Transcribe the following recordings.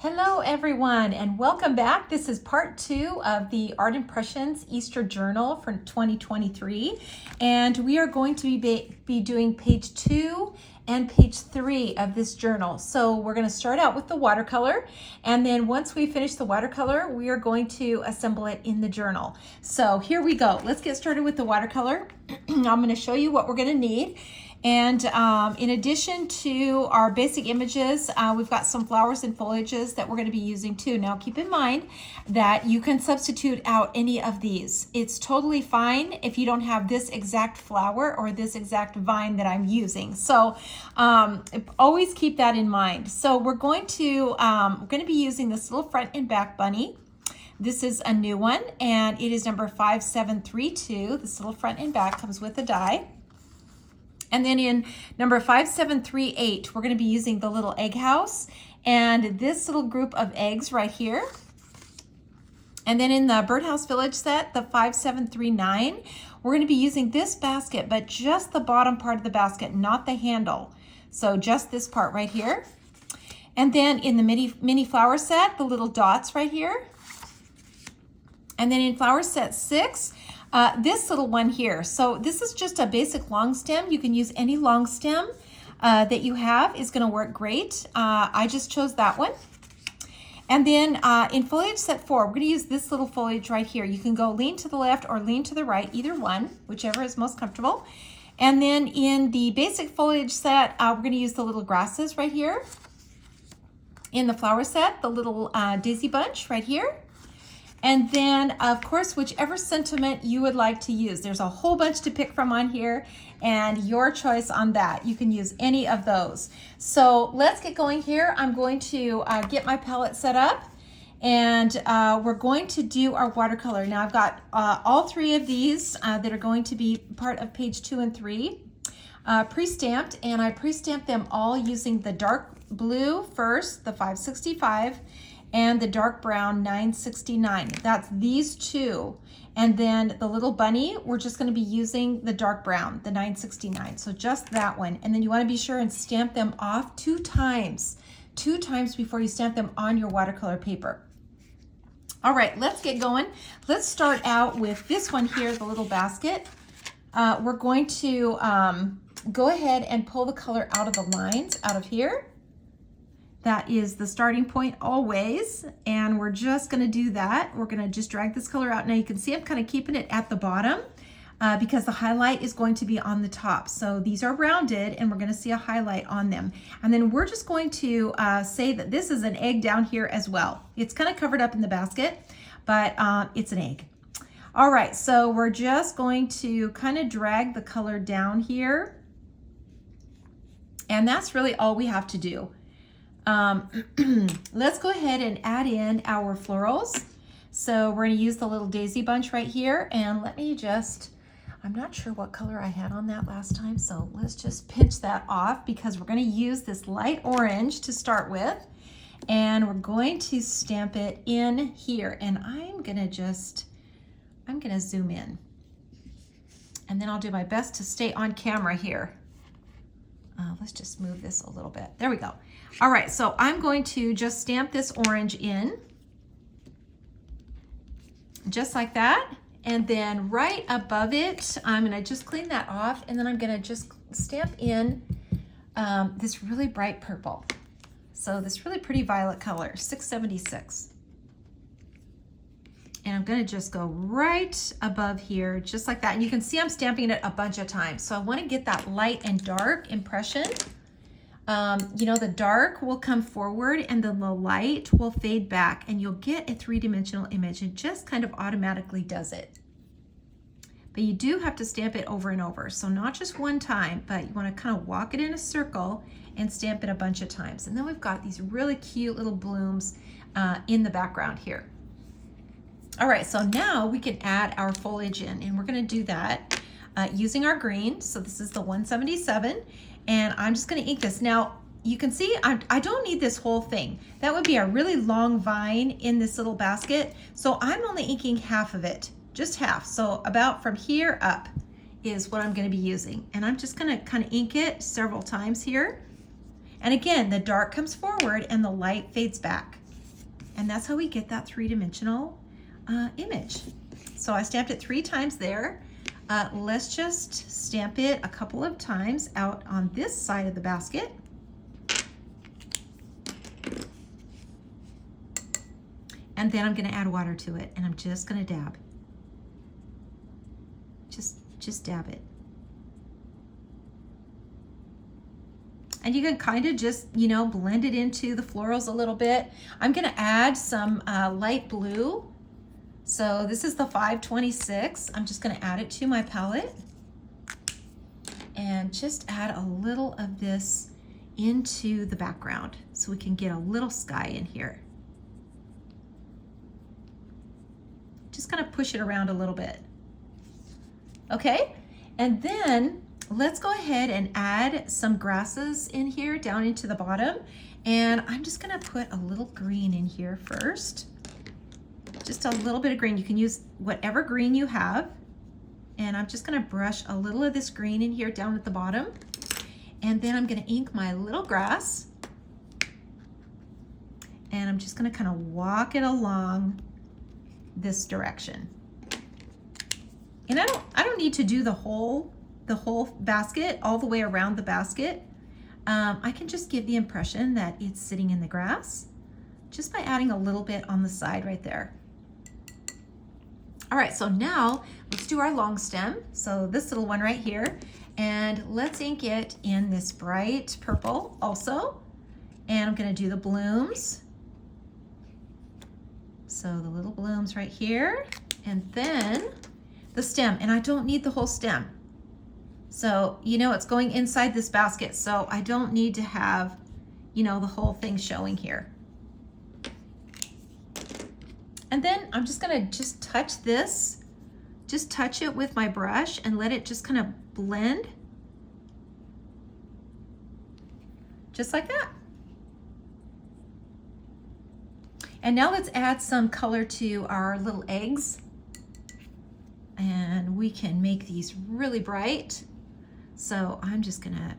Hello everyone and welcome back. This is part 2 of the Art Impressions Easter Journal for 2023, and we are going to be doing page 2 and page 3 of this journal. So we're going to start out with the watercolor, and then once we finish the watercolor we are going to assemble it in the journal. So here we go. Let's get started with the watercolor. I'm going to show you what we're going to need. And in addition to our basic images, we've got some flowers and foliages that we're going to be using too. Now keep in mind that you can substitute out any of these. It's totally fine if you don't have this exact flower or this exact vine that I'm using. So always keep that in mind. So we're going to be using this little front and back bunny. This is a new one and it is number 5732. This little front and back comes with a die. And then in number 5738, we're going to be using the little egg house and this little group of eggs right here. And then in the birdhouse village set, the 5739, we're going to be using this basket, but just the bottom part of the basket, not the handle. So just this part right here. And then in the mini flower set, the little dots right here. And then in flower set 6, this little one here. So this is just a basic long stem. You can use any long stem that you have, is going to work great. I just chose that one. And then in foliage set 4, we're going to use this little foliage right here. You can go lean to the left or lean to the right, either one, whichever is most comfortable. And then in the basic foliage set, we're going to use the little grasses right here. In the flower set, the little daisy bunch right here. And then, of course, whichever sentiment you would like to use. There's a whole bunch to pick from on here, and your choice on that. You can use any of those. So let's get going here. I'm going to get my palette set up, and we're going to do our watercolor. Now, I've got all 3 of these that are going to be part of page 2 and 3 pre-stamped, and I pre-stamped them all using the dark blue first, the 565, and the dark brown 969. That's these 2. And then the little bunny, we're just going to be using the dark brown, the 969. So just that one. And then you want to be sure and stamp them off 2 times. 2 times before you stamp them on your watercolor paper. All right, let's get going. Let's start out with this one here, the little basket. We're going to go ahead and pull the color out of the lines out of here. That is the starting point always, and we're just going to do that. We're going to just drag this color out. Now you can see I'm kind of keeping it at the bottom because the highlight is going to be on the top. So these are rounded and we're going to see a highlight on them. And then we're just going to say that this is an egg down here as well. It's kind of covered up in the basket, but it's an egg. All right, so we're just going to kind of drag the color down here. And that's really all we have to do. Let's go ahead and add in our florals. So we're going to use the little daisy bunch right here, and let me just, I'm not sure what color I had on that last time, so let's just pinch that off because we're going to use this light orange to start with, and we're going to stamp it in here, and I'm going to zoom in, and then I'll do my best to stay on camera here. Let's just move this a little bit. There we go. All right, so I'm going to just stamp this orange in, just like that. And then right above it, I'm gonna just clean that off, and then I'm gonna just stamp in this really bright purple. So this really pretty violet color, 676. And I'm gonna just go right above here, just like that. And you can see I'm stamping it a bunch of times. So I wanna get that light and dark impression. You know, the dark will come forward and then the light will fade back, and you'll get a 3-dimensional image. It just kind of automatically does it. But you do have to stamp it over and over. So not just one time, but you wanna kind of walk it in a circle and stamp it a bunch of times. And then we've got these really cute little blooms in the background here. All right, so now we can add our foliage in, and we're gonna do that using our green. So this is the 177, and I'm just gonna ink this. Now, you can see I don't need this whole thing. That would be a really long vine in this little basket. So I'm only inking half of it, just half. So about from here up is what I'm gonna be using. And I'm just gonna kind of ink it several times here. And again, the dark comes forward and the light fades back. And that's how we get that three-dimensional image. So I stamped it 3 times there. Let's just stamp it a couple of times out on this side of the basket. And then I'm gonna add water to it, and I'm just gonna dab. Just dab it. And you can kind of just, you know, blend it into the florals a little bit. I'm gonna add some light blue. So this is the 526. I'm just gonna add it to my palette and just add a little of this into the background so we can get a little sky in here. Just kind of push it around a little bit. Okay, and then let's go ahead and add some grasses in here down into the bottom. And I'm just gonna put a little green in here first. Just a little bit of green. You can use whatever green you have. And I'm just gonna brush a little of this green in here down at the bottom. And then I'm gonna ink my little grass. And I'm just gonna kind of walk it along this direction. And I don't need to do the whole basket all the way around the basket. I can just give the impression that it's sitting in the grass just by adding a little bit on the side right there. All right, so now let's do our long stem. So this little one right here, and let's ink it in this bright purple also. And I'm gonna do the blooms. So the little blooms right here, and then the stem, and I don't need the whole stem. So, you know, it's going inside this basket, so I don't need to have, you know, the whole thing showing here. And then I'm just gonna touch this, just touch it with my brush and let it just kind of blend. Just like that. And now let's add some color to our little eggs. And we can make these really bright. So I'm just gonna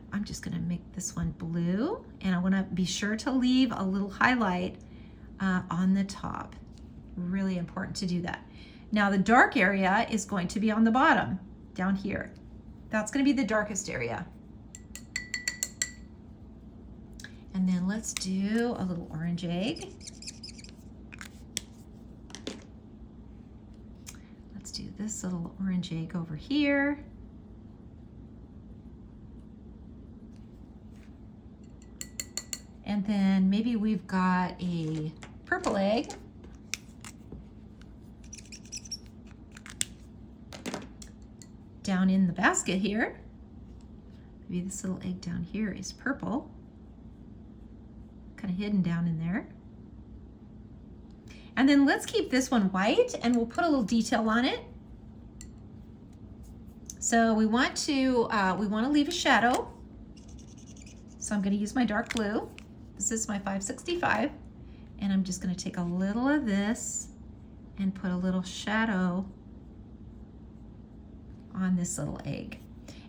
make this one blue, and I wanna be sure to leave a little highlight on the top. Really important to do that. Now the dark area is going to be on the bottom, down here. That's gonna be the darkest area. And then let's do a little orange egg. Let's do this little orange egg over here. And then maybe we've got a purple egg. Down in the basket here. Maybe this little egg down here is purple. Kind of hidden down in there. And then let's keep this one white, and we'll put a little detail on it. So we want to leave a shadow. So I'm going to use my dark blue. This is my 565, and I'm just going to take a little of this and put a little shadow on this little egg.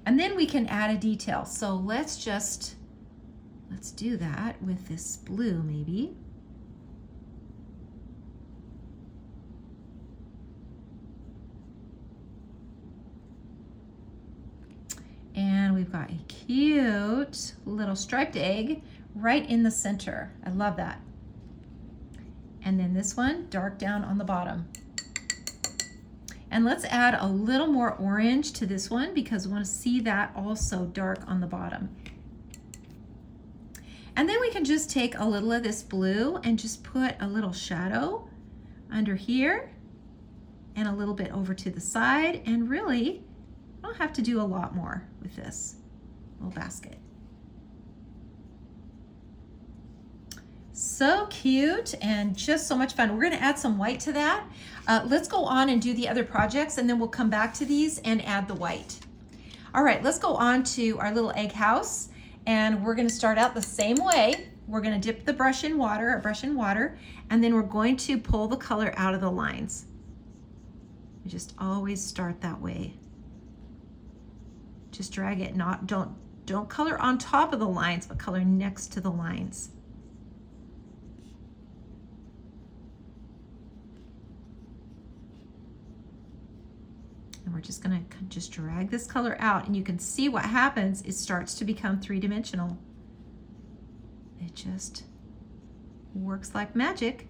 And then we can add a detail. So let's do that with this blue maybe. And we've got a cute little striped egg right in the center. I love that. And then this one, dark down on the bottom. And let's add a little more orange to this one because we want to see that also dark on the bottom. And then we can just take a little of this blue and just put a little shadow under here and a little bit over to the side. And really, I don't have to do a lot more with this little basket. So cute and just so much fun. We're going to add some white to that. Let's go on and do the other projects, and then we'll come back to these and add the white. All right, let's go on to our little egg house, and we're going to start out the same way. We're going to dip the brush in water, and then we're going to pull the color out of the lines. We just always start that way. Just drag it, don't color on top of the lines, but color next to the lines. we're just gonna just drag this color out, and you can see what happens. It starts to become three-dimensional. It just works like magic.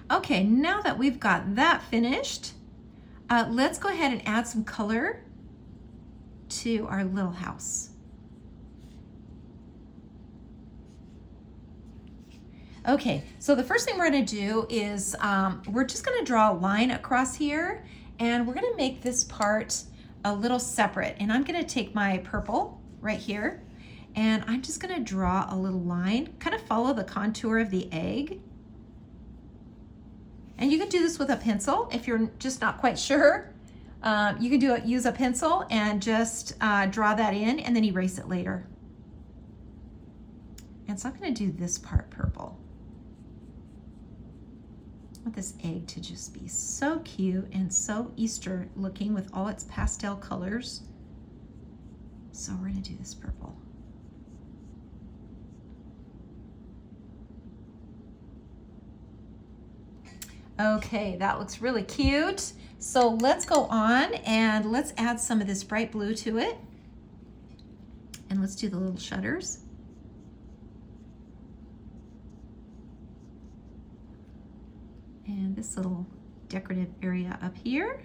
Okay, now that we've got that finished, let's go ahead and add some color to our little house. Okay, so the first thing we're gonna do is we're just gonna draw a line across here, and we're gonna make this part a little separate. And I'm gonna take my purple right here, and I'm just gonna draw a little line, kind of follow the contour of the egg. And you can do this with a pencil if you're just not quite sure. You can use a pencil and just draw that in and then erase it later. And so I'm gonna do this part purple. I want this egg to just be so cute and so Easter looking with all its pastel colors. So we're gonna do this purple. Okay, that looks really cute. So let's go on and let's add some of this bright blue to it. And let's do the little shutters. And this little decorative area up here.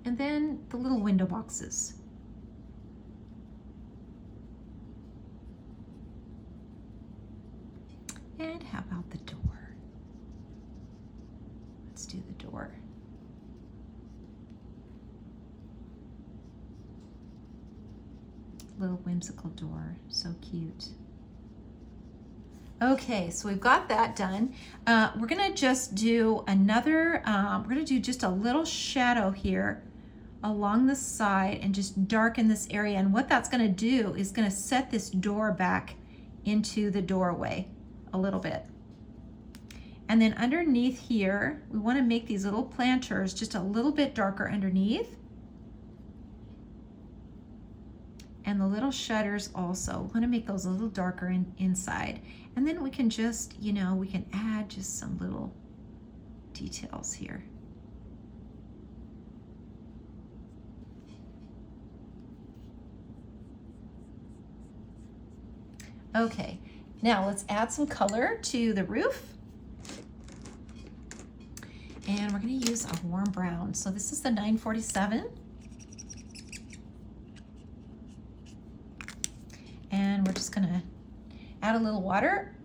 And then the little window boxes. And how about the door? Let's do the door. Little whimsical door, so cute. Okay, so we've got that done. We're gonna just do another, we're gonna do just a little shadow here along the side and just darken this area. And what that's gonna do is gonna set this door back into the doorway a little bit. And then underneath here, we want to make these little planters just a little bit darker underneath. And the little shutters also, we want to make those a little darker inside. And then we can just, you know, we can add just some little details here. Okay, now let's add some color to the roof. And we're going to use a warm brown. So this is the 947. And we're just going to add a little water.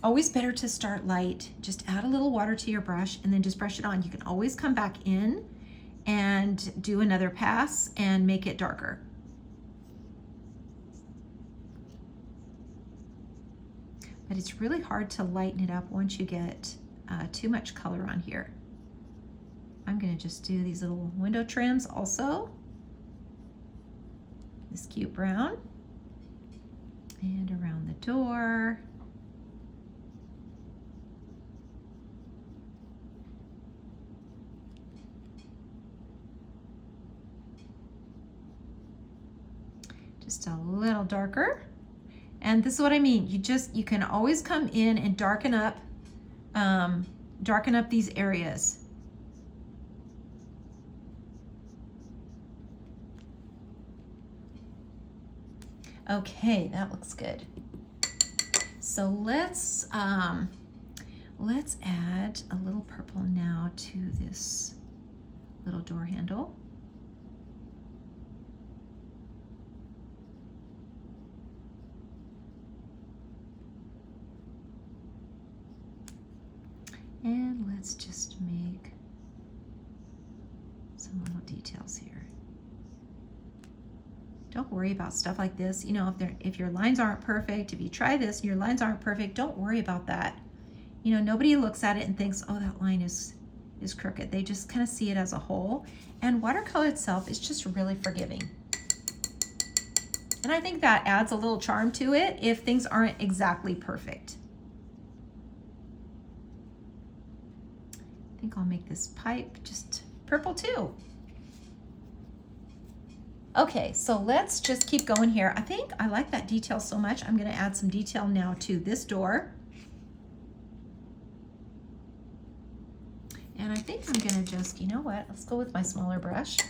Always better to start light. Just add a little water to your brush and then just brush it on. You can always come back in and do another pass and make it darker. But it's really hard to lighten it up once you get too much color on here. I'm gonna just do these little window trims also. This cute brown. And around the door. Just a little darker. And this is what I mean. You can always come in and darken up these areas. Okay, that looks good. So let's add a little purple now to this little door handle. And let's just make some little details here. Don't worry about stuff like this. You know, if your lines aren't perfect, if you try this and your lines aren't perfect, don't worry about that. You know, nobody looks at it and thinks, oh, that line is crooked. They just kind of see it as a whole. And watercolor itself is just really forgiving. And I think that adds a little charm to it if things aren't exactly perfect. I think I'll make this pipe just purple too. Okay, so let's just keep going here. I think I like that detail so much. I'm gonna add some detail now to this door. And I think I'm gonna just, you know what, let's go with my smaller brush. Go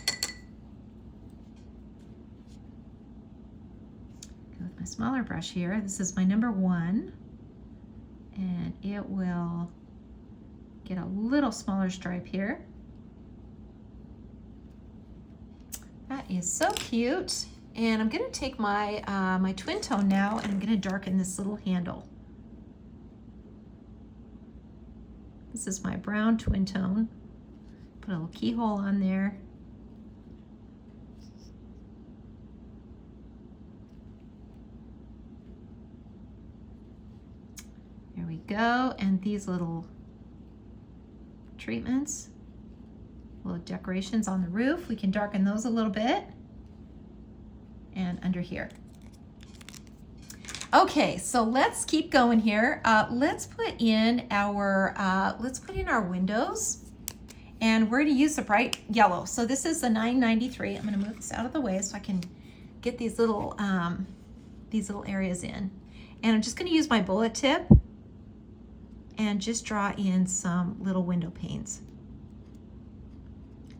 with my smaller brush here. This is my number 1. And it will get a little smaller stripe here. That is so cute. And I'm gonna take my, my twin tone now, and I'm gonna darken this little handle. This is my brown twin tone. Put a little keyhole on there. There we go. And these little treatments, little decorations on the roof, we can darken those a little bit. And under here. Okay, so let's keep going here. Let's put in our windows, and we're going to use the bright yellow. So this is the 993. I'm going to move this out of the way so I can get these little areas in. And I'm just going to use my bullet tip and just draw in some little window panes.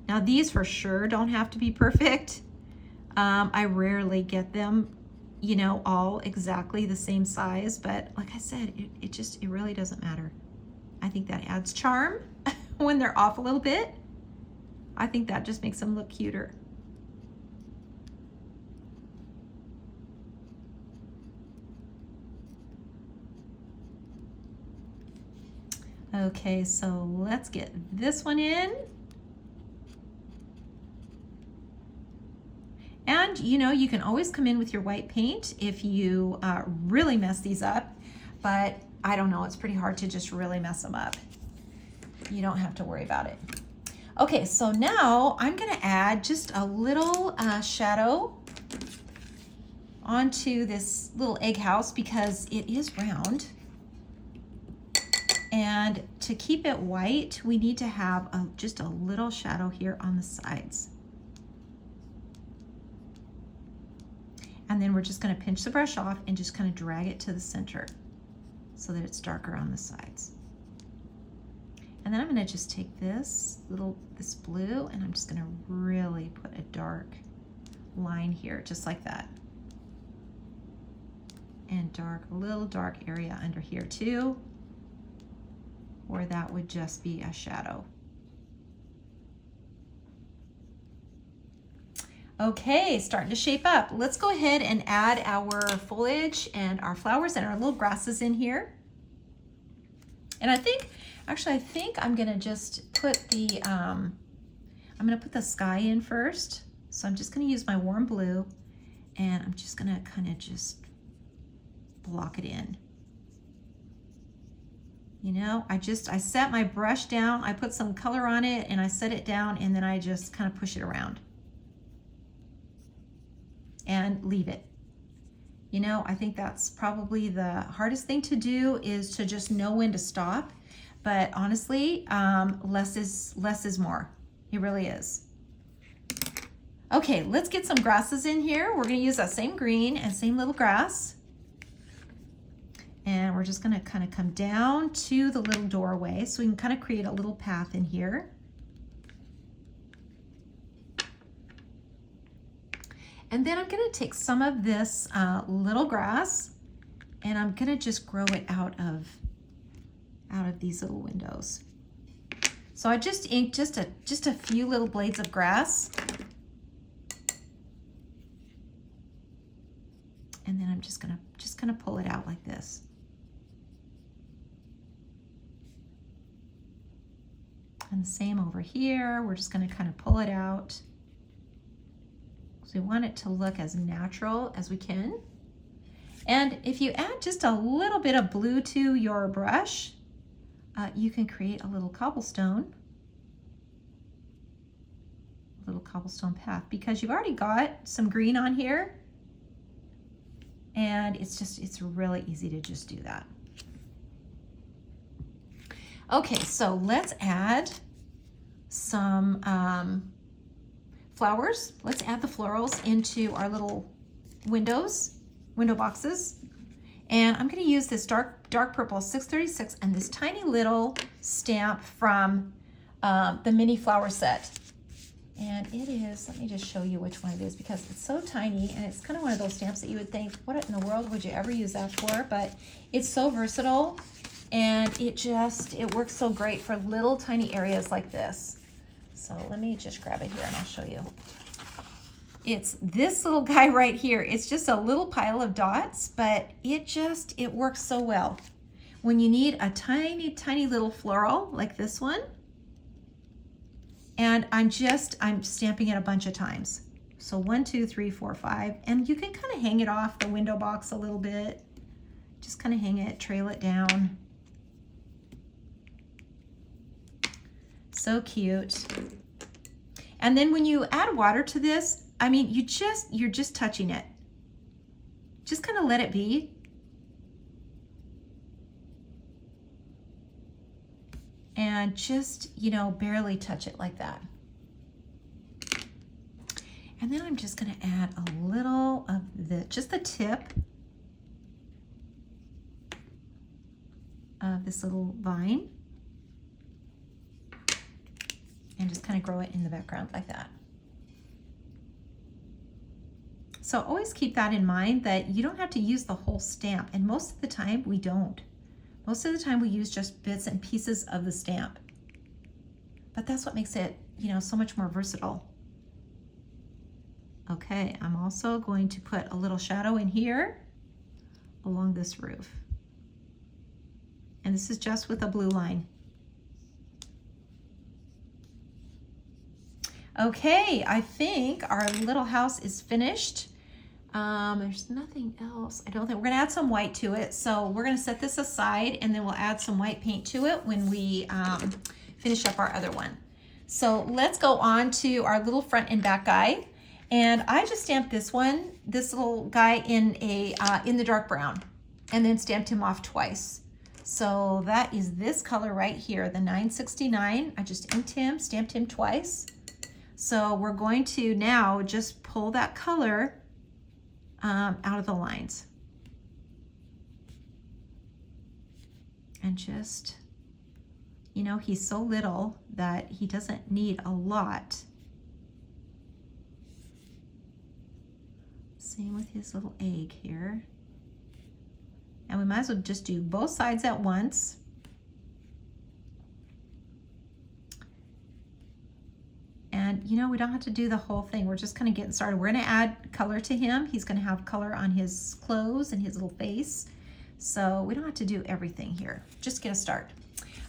Now these for sure don't have to be perfect. I rarely get them, you know, all exactly the same size, but like I said, it really doesn't matter. I think that adds charm when they're off a little bit. I think that just makes them look cuter. Okay, so let's get this one in. And you know, you can always come in with your white paint if you really mess these up, but I don't know, it's pretty hard to just really mess them up. You don't have to worry about it. Okay, so now I'm gonna add just a little shadow onto this little egg house because it is round. And to keep it white, we need to have just a little shadow here on the sides. And then we're just going to pinch the brush off and just kind of drag it to the center so that it's darker on the sides. And then I'm going to just take this blue, and I'm just going to really put a dark line here, just like that. And a little dark area under here too, where that would just be a shadow. Okay, starting to shape up. Let's go ahead and add our foliage and our flowers and our little grasses in here. And I think I'm gonna just put the, I'm gonna put the sky in first. So I'm just gonna use my warm blue, and I'm just gonna kind of just block it in. You know, I set my brush down, I put some color on it, and I set it down, and then I just kind of push it around and leave it. You know, I think that's probably the hardest thing to do, is to just know when to stop. But honestly, less is more. It really is. Okay, let's get some grasses in here. We're gonna use that same green and same little grass. And we're just gonna kind of come down to the little doorway so we can kind of create a little path in here. And then I'm gonna take some of this little grass, and I'm gonna just grow it out of these little windows. So I just inked just a few little blades of grass. And then I'm just gonna pull it out like this. And the same over here, we're just gonna kind of pull it out. So we want it to look as natural as we can. And if you add just a little bit of blue to your brush, you can create a little cobblestone path, because you've already got some green on here, and it's really easy to just do that. Okay, so let's add some flowers. Let's add the florals into our little window boxes. And I'm gonna use this dark purple 636 and this tiny little stamp from the mini flower set. And it is, let me just show you which one it is because it's so tiny and it's kind of one of those stamps that you would think, what in the world would you ever use that for? But it's so versatile and it works so great for little tiny areas like this. So let me just grab it here and I'll show you. It's this little guy right here. It's just a little pile of dots, but it works so well. When you need a tiny, tiny little floral like this one, and I'm stamping it a bunch of times. So 1, 2, 3, 4, 5, and you can kind of hang it off the window box a little bit. Just kind of hang it, trail it down. So cute. And then when you add water to this, I mean, you're just touching it. Just kind of let it be. And just, barely touch it like that. And then I'm just going to add a little of just the tip of this little vine. And just kind of grow it in the background like that. So always keep that in mind that you don't have to use the whole stamp. And most of the time we don't. Most of the time we use just bits and pieces of the stamp. But that's what makes it, so much more versatile. Okay, I'm also going to put a little shadow in here along this roof. And this is just with a blue line. Okay, I think our little house is finished. There's nothing else. I don't think we're gonna add some white to it. So we're gonna set this aside and then we'll add some white paint to it when we finish up our other one. So let's go on to our little front and back guy. And I just stamped this little guy in the dark brown and then stamped him off twice. So that is this color right here, the 969. I just inked him, stamped him twice. So we're going to now just pull that color out of the lines. And just, he's so little that he doesn't need a lot. Same with his little egg here. And we might as well just do both sides at once. And we don't have to do the whole thing. We're just kind of getting started. We're going to add color to him. He's going to have color on his clothes and his little face. So we don't have to do everything here. Just get a start.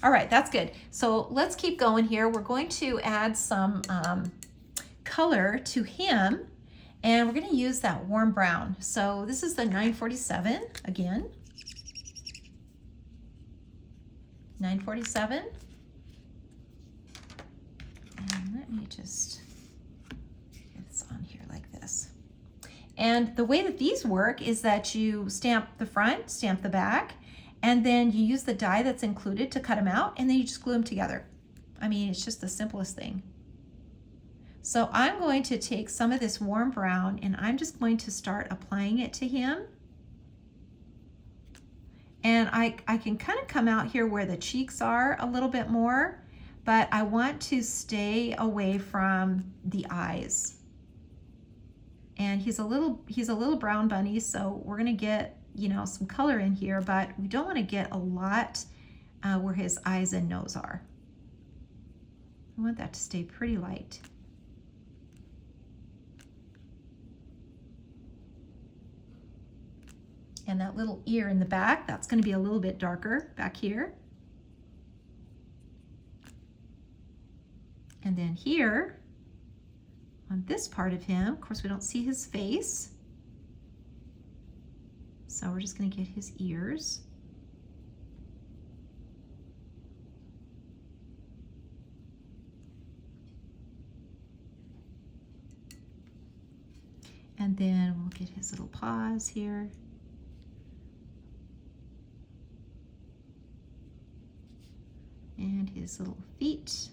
All right, that's good. So let's keep going here. We're going to add some color to him. And we're going to use that warm brown. So this is the 947 again. 947. And let me just get this on here like this. And the way that these work is that you stamp the front, stamp the back, and then you use the die that's included to cut them out, and then you just glue them together. I mean, it's just the simplest thing. So I'm going to take some of this warm brown and I'm just going to start applying it to him. And I can kind of come out here where the cheeks are a little bit more, but I want to stay away from the eyes. And he's a little brown bunny, so we're gonna get, some color in here, but we don't wanna get a lot where his eyes and nose are. I want that to stay pretty light. And that little ear in the back, that's gonna be a little bit darker back here. And then here, on this part of him, of course we don't see his face. So we're just gonna get his ears. And then we'll get his little paws here. And his little feet.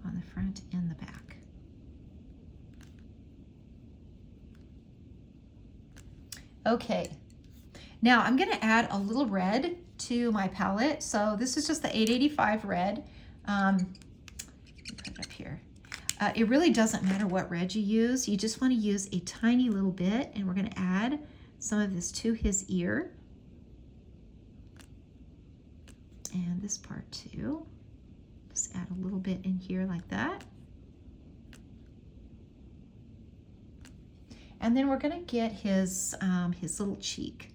On the front and the back. Okay, Now I'm gonna add a little red to my palette. So this is just the 885 red. Let me put it up here. It really doesn't matter what red you use. You just want to use a tiny little bit, and we're going to add some of this to his ear. And this part too. Just add a little bit in here like that. And then we're going to get his little cheek.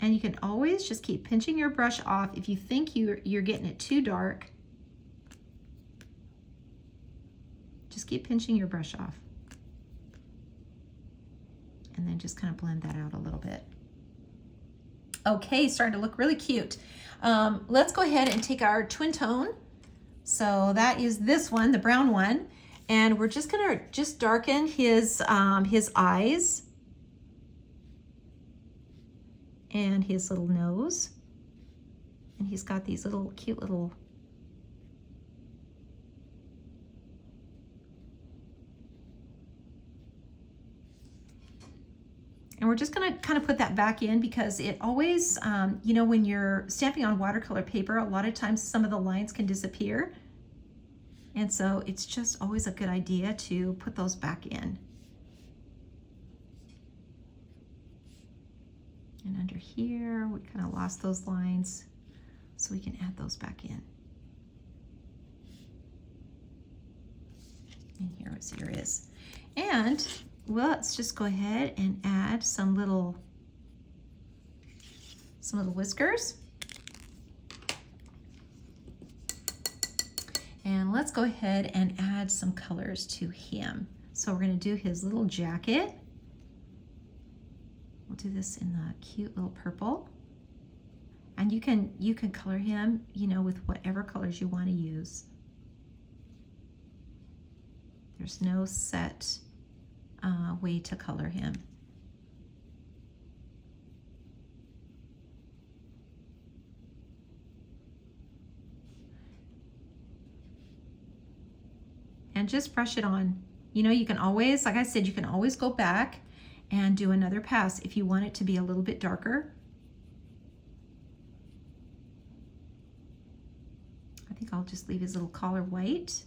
And you can always just keep pinching your brush off if you think you're getting it too dark. Just keep pinching your brush off. And then just kind of blend that out a little bit. Okay, starting to look really cute. Let's go ahead and take our twin tone. So that is this one, the brown one. And we're just gonna darken his eyes. And his little nose. And he's got these little cute little and we're just gonna kind of put that back in because it always, you know, when you're stamping on watercolor paper, a lot of times some of the lines can disappear. And so it's just always a good idea to put those back in. And under here, we kind of lost those lines, so we can add those back in. And here his ear is. And well, let's just go ahead and add some little whiskers. And let's go ahead and add some colors to him. So we're going to do his little jacket. We'll do this in the cute little purple. And you can color him, you know, with whatever colors you want to use. There's no set way to color him. And just brush it on. You know, you can always, like I said, you can always go back and do another pass if you want it to be a little bit darker. I think I'll just leave his little collar white.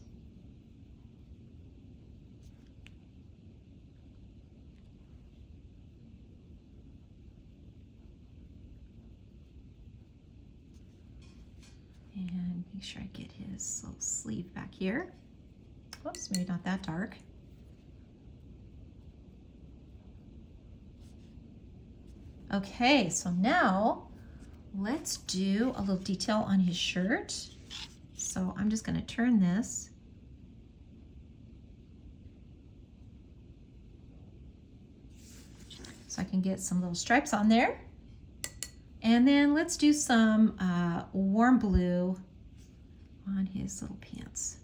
And make sure I get his little sleeve back here. Whoops, maybe not that dark. Okay, so now let's do a little detail on his shirt. So I'm just going to turn this. So I can get some little stripes on there. And then let's do some warm blue on his little pants.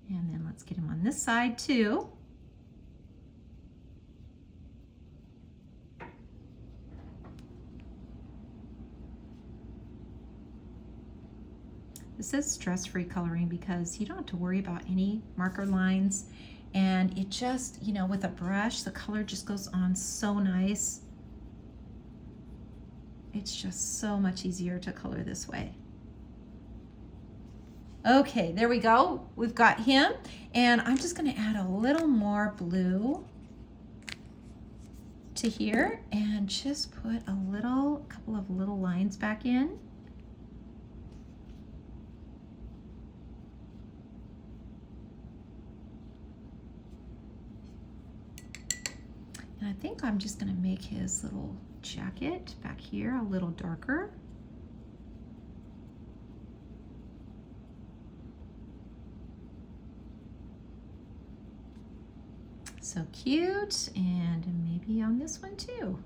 And then let's get him on this side too. This is stress-free coloring because you don't have to worry about any marker lines, and it just, you know, with a brush, the color just goes on so nice. It's just so much easier to color this way. Okay, there we go. We've got him, and I'm just going to add a little more blue to here and just put a couple of little lines back in. And I think I'm just going to make his little jacket back here a little darker. So cute, and maybe on this one too.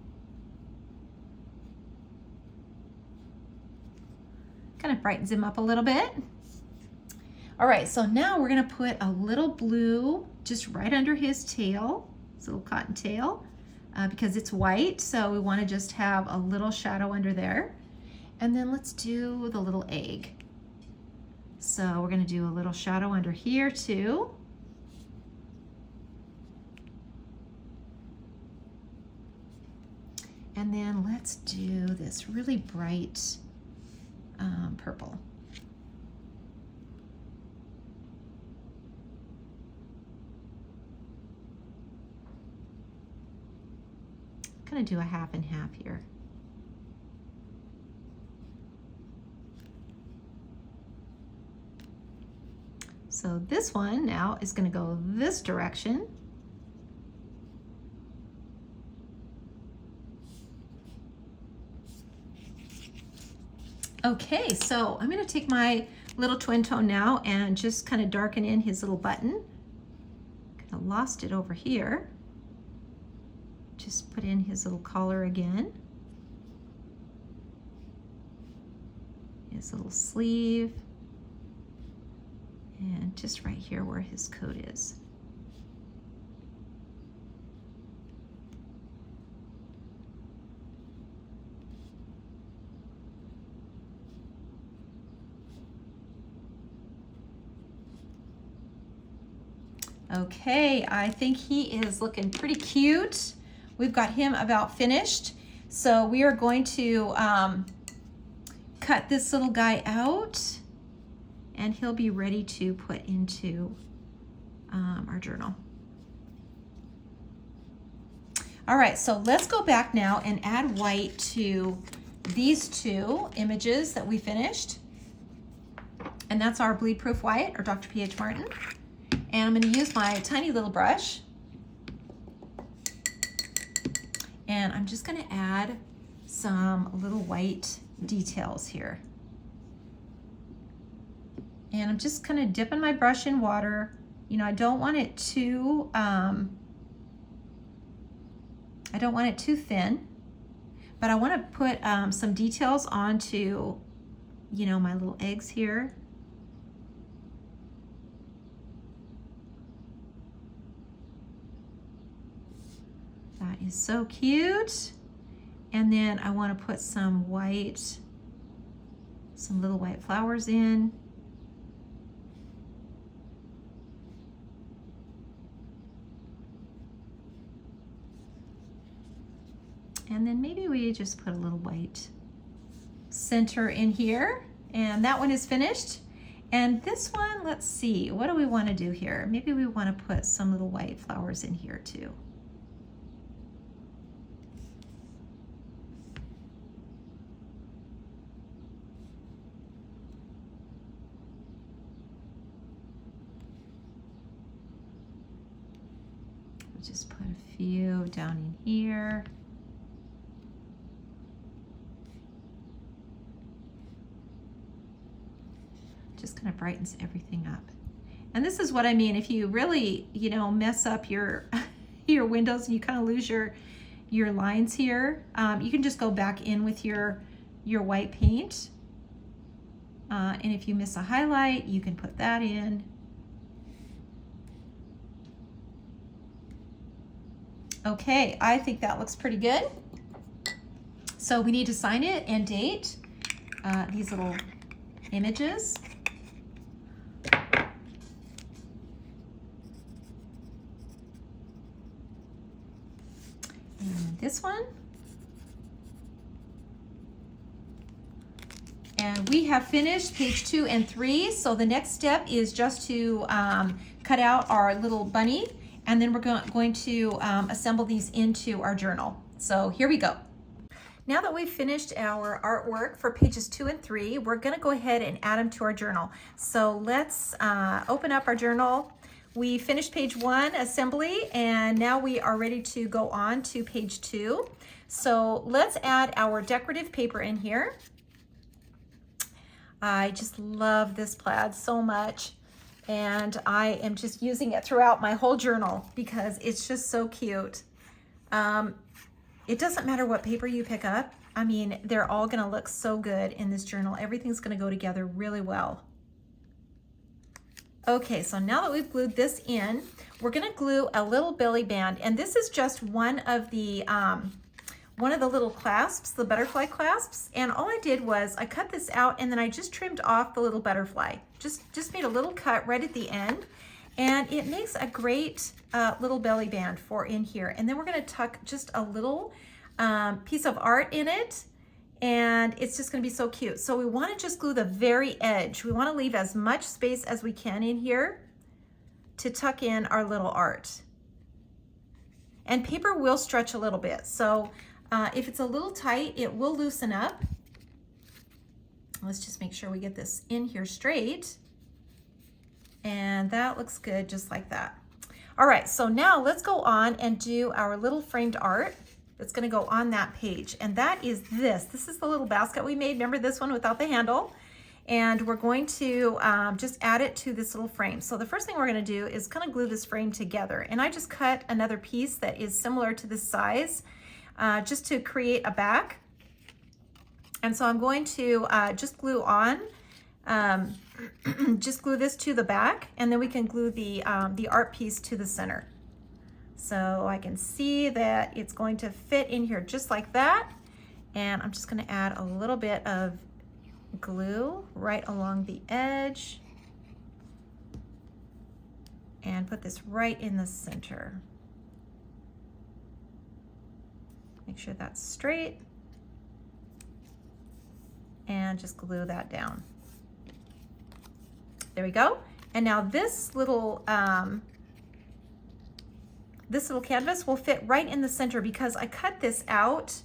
Kind of brightens him up a little bit. All right, so now we're gonna put a little blue just right under his tail, his little cotton tail. because it's white, so we want to just have a little shadow under there. And then let's do the little egg. So we're going to do a little shadow under here too. And then let's do this really bright purple. I'm going to do a half and half here. So this one now is going to go this direction. Okay, so I'm going to take my little twin tone now and just kind of darken in his little button. Kind of lost it over here. Just put in his little collar again. His little sleeve. And just right here where his coat is. Okay, I think he is looking pretty cute. We've got him about finished. So we are going to cut this little guy out, and he'll be ready to put into our journal. All right, so let's go back now and add white to these two images that we finished. And that's our bleed proof white, or Dr. P.H. Martin. And I'm going to use my tiny little brush. And I'm just going to add some little white details here. And I'm just kind of dipping my brush in water. You know, I don't want it too thin, but I want to put some details onto, you know, my little eggs here. That is so cute. And then I want to put some white, some little white flowers in. And then maybe we just put a little white center in here. And that one is finished. And this one, let's see, what do we want to do here? Maybe we want to put some little white flowers in here too. Just put a few down in here. Just kind of brightens everything up. And this is what I mean, if you really, you know, mess up your your windows and you kind of lose your lines here, you can just go back in with your white paint. And if you miss a highlight, you can put that in. Okay, I think that looks pretty good. So we need to sign it and date these little images. And this one. And we have finished page 2 and 3. So the next step is just to cut out our little bunny. And then we're going to assemble these into our journal. So here we go. Now that we've finished our artwork for pages 2 and 3, we're gonna go ahead and add them to our journal. So let's open up our journal. We finished page 1, assembly, and now we are ready to go on to page 2. So let's add our decorative paper in here. I just love this plaid so much. And I am just using it throughout my whole journal because it's just so cute. It doesn't matter what paper you pick up. I mean, they're all gonna look so good in this journal. Everything's gonna go together really well. Okay, so now that we've glued this in, we're gonna glue a little belly band, and this is just one of the little clasps, the butterfly clasps. And all I did was I cut this out and then I just trimmed off the little butterfly. Just made a little cut right at the end, and it makes a great little belly band for in here. And then we're gonna tuck just a little piece of art in it, and it's just gonna be so cute. So we wanna just glue the very edge. We wanna leave as much space as we can in here to tuck in our little art. And paper will stretch a little bit. So if it's a little tight, it will loosen up. Let's just make sure we get this in here straight. And that looks good, just like that. All right, so now let's go on and do our little framed art that's gonna go on that page. And that is this. This is the little basket we made. Remember this one without the handle? And we're going to just add it to this little frame. So the first thing we're gonna do is kind of glue this frame together. And I just cut another piece that is similar to this size just to create a back. And so I'm going to just glue on, just glue this to the back, and then we can glue the art piece to the center. So I can see that it's going to fit in here just like that. And I'm just gonna add a little bit of glue right along the edge and put this right in the center. Make sure that's straight and just glue that down. There we go. And now this little canvas will fit right in the center because I cut this out.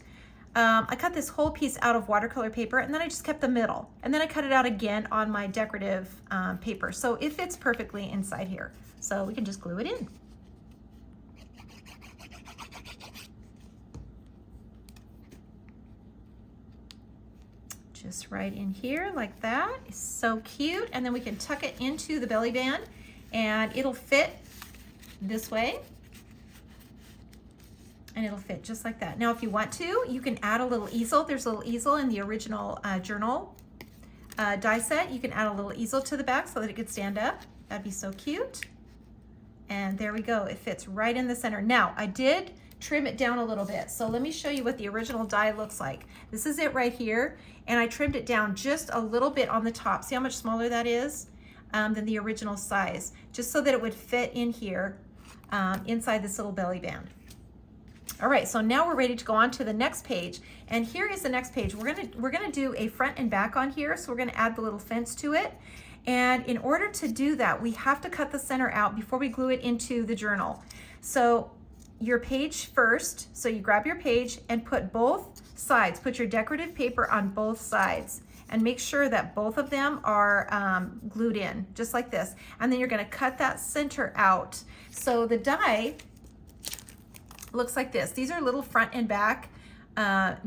I cut this whole piece out of watercolor paper, and then I just kept the middle, and then I cut it out again on my decorative paper. So it fits perfectly inside here. So we can just glue it in. Just right in here like that. It's so cute. And then we can tuck it into the belly band and it'll fit this way. And it'll fit just like that. Now, if you want to, you can add a little easel. There's a little easel in the original journal die set. You can add a little easel to the back so that it could stand up. That'd be so cute. And there we go. It fits right in the center. Now, I did trim it down a little bit. So let me show you what the original die looks like. This is it right here. And I trimmed it down just a little bit on the top. See how much smaller that is than the original size, just so that it would fit in here inside this little belly band. All right, so now we're ready to go on to the next page. And here is the next page. We're gonna do a front and back on here. So we're gonna add the little fence to it. And in order to do that, we have to cut the center out before we glue it into the journal. So your page first, so you grab your page and put both sides, put your decorative paper on both sides, and make sure that both of them are glued in, just like this. And then you're gonna cut that center out. So the die looks like this. These are little front and back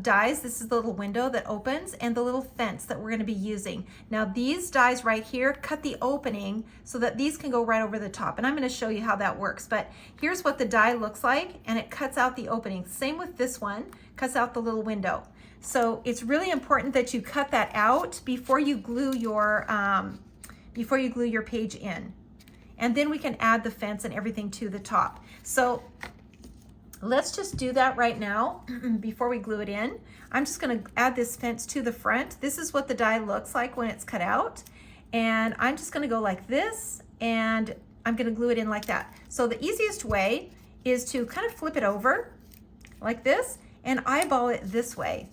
dies. This is the little window that opens and the little fence that we're gonna be using. Now these dies right here cut the opening so that these can go right over the top. And I'm gonna show you how that works. But here's what the die looks like, and it cuts out the opening. Same with this one, cuts out the little window. So it's really important that you cut that out before you glue your page in. And then we can add the fence and everything to the top. So let's just do that right now before we glue it in. I'm just gonna add this fence to the front. This is what the die looks like when it's cut out. And I'm just gonna go like this, and I'm gonna glue it in like that. So the easiest way is to kind of flip it over like this and eyeball it this way,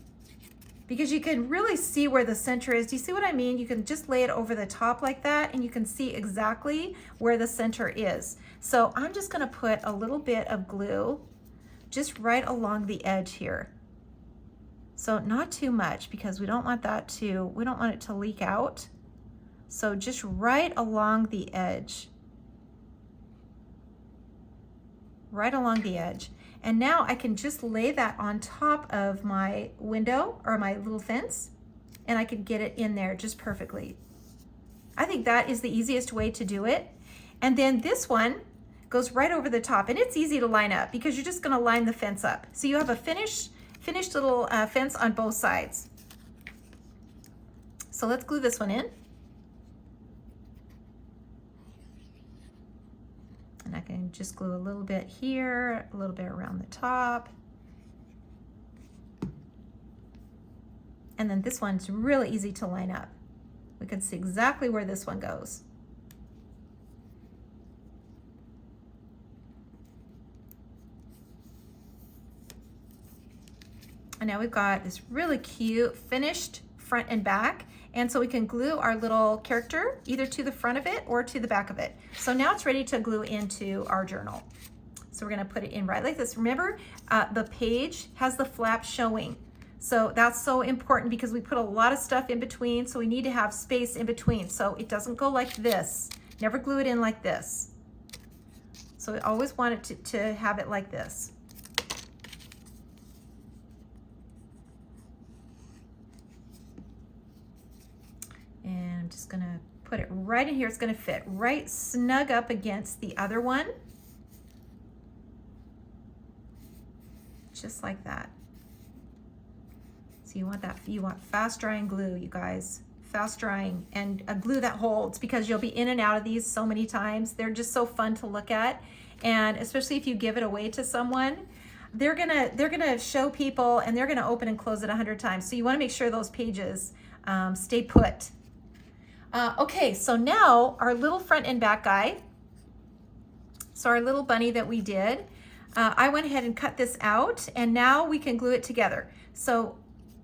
because you can really see where the center is. Do you see what I mean? You can just lay it over the top like that, and you can see exactly where the center is. So I'm just gonna put a little bit of glue just right along the edge here. So not too much, because we don't want it to leak out. So just right along the edge. Right along the edge. And now I can just lay that on top of my window or my little fence, and I can get it in there just perfectly. I think that is the easiest way to do it. And then this one goes right over the top, and it's easy to line up because you're just gonna line the fence up. So you have a finished little fence on both sides. So let's glue this one in. I can just glue a little bit here, a little bit around the top. And then this one's really easy to line up. We can see exactly where this one goes. And now we've got this really cute finished front and back. And so we can glue our little character either to the front of it or to the back of it. So now it's ready to glue into our journal. So we're gonna put it in right like this. Remember, the page has the flap showing. So that's so important because we put a lot of stuff in between, so we need to have space in between. So it doesn't go like this. Never glue it in like this. So we always want it to have it like this. And I'm just gonna put it right in here. It's gonna fit right snug up against the other one. Just like that. So you want fast drying glue, you guys. Fast drying, and a glue that holds, because you'll be in and out of these so many times. They're just so fun to look at. And especially if you give it away to someone, they're gonna show people and they're gonna open and close it 100 times. So you wanna make sure those pages stay put. Okay, so now our little front and back guy, so our little bunny that we did, I went ahead and cut this out, and now we can glue it together. So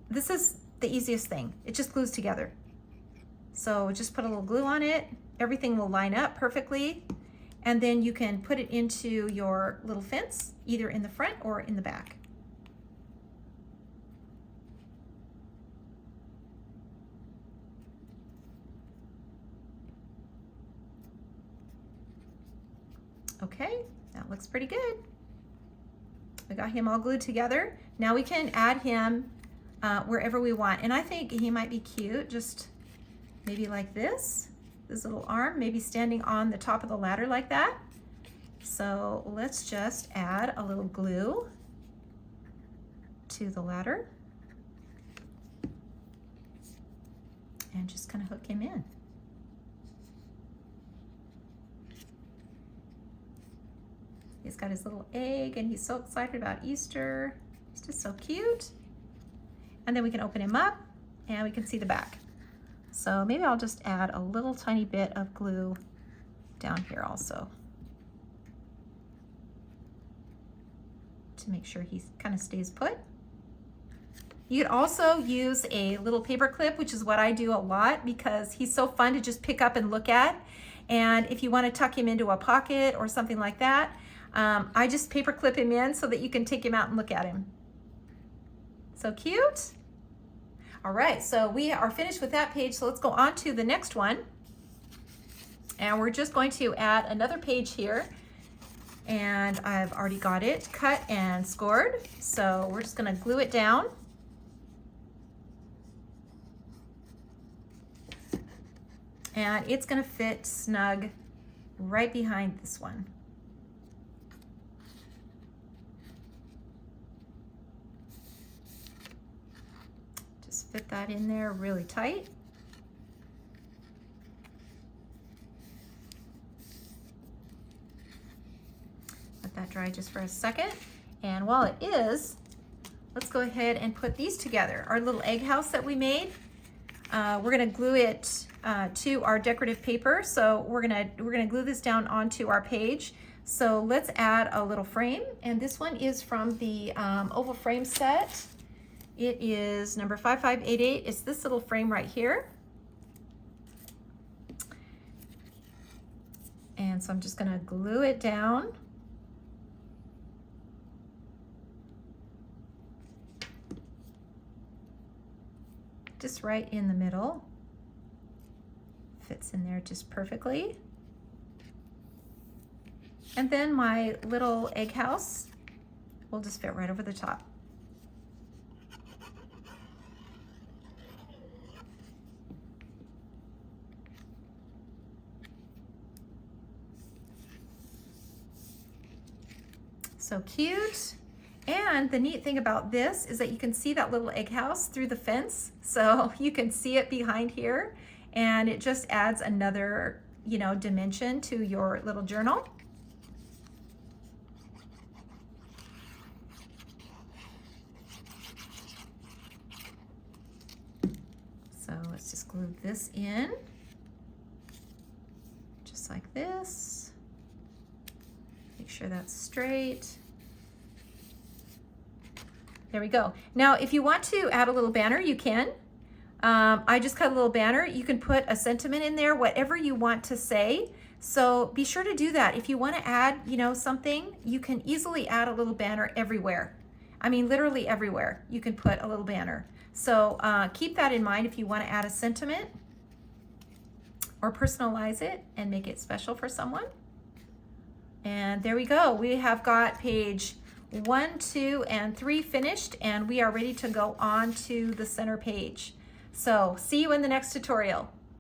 this is the easiest thing. It just glues together. So just put a little glue on it. Everything will line up perfectly. And then you can put it into your little fence, either in the front or in the back. Okay, that looks pretty good. We got him all glued together. Now we can add him wherever we want. And I think he might be cute, just maybe like this little arm, maybe standing on the top of the ladder like that. So let's just add a little glue to the ladder and just kind of hook him in. He's got his little egg and he's so excited about Easter. He's just so cute. And then we can open him up and we can see the back. So maybe I'll just add a little tiny bit of glue down here also, to make sure he kind of stays put. You could also use a little paper clip, which is what I do a lot because he's so fun to just pick up and look at. And if you want to tuck him into a pocket or something like that, I just paper clip him in so that you can take him out and look at him. So cute. All right, so we are finished with that page. So let's go on to the next one. And we're just going to add another page here. And I've already got it cut and scored. So we're just gonna glue it down. And it's gonna fit snug right behind this one. Just fit that in there really tight. Let that dry just for a second. And while it is, let's go ahead and put these together. Our little egg house that we made. We're gonna glue it to our decorative paper. So we're gonna glue this down onto our page. So let's add a little frame. And this one is from the oval frame set. It is number 5588. It's this little frame right here. And so I'm just gonna glue it down. Just right in the middle. Fits in there just perfectly. And then my little egg house will just fit right over the top. So cute. And the neat thing about this is that you can see that little egg house through the fence. So you can see it behind here, and it just adds another, dimension to your little journal. let's just glue this in, just like this. Make sure that's straight. There we go. Now, if you want to add a little banner, you can. I just cut a little banner. You can put a sentiment in there, whatever you want to say. So be sure to do that. If you want to add, you know, something, you can easily add a little banner everywhere. I mean, literally everywhere you can put a little banner. So keep that in mind if you want to add a sentiment or personalize it and make it special for someone. And there we go. We have got page 1, 2, and 3 finished, and we are ready to go on to the center page. So see you in the next tutorial.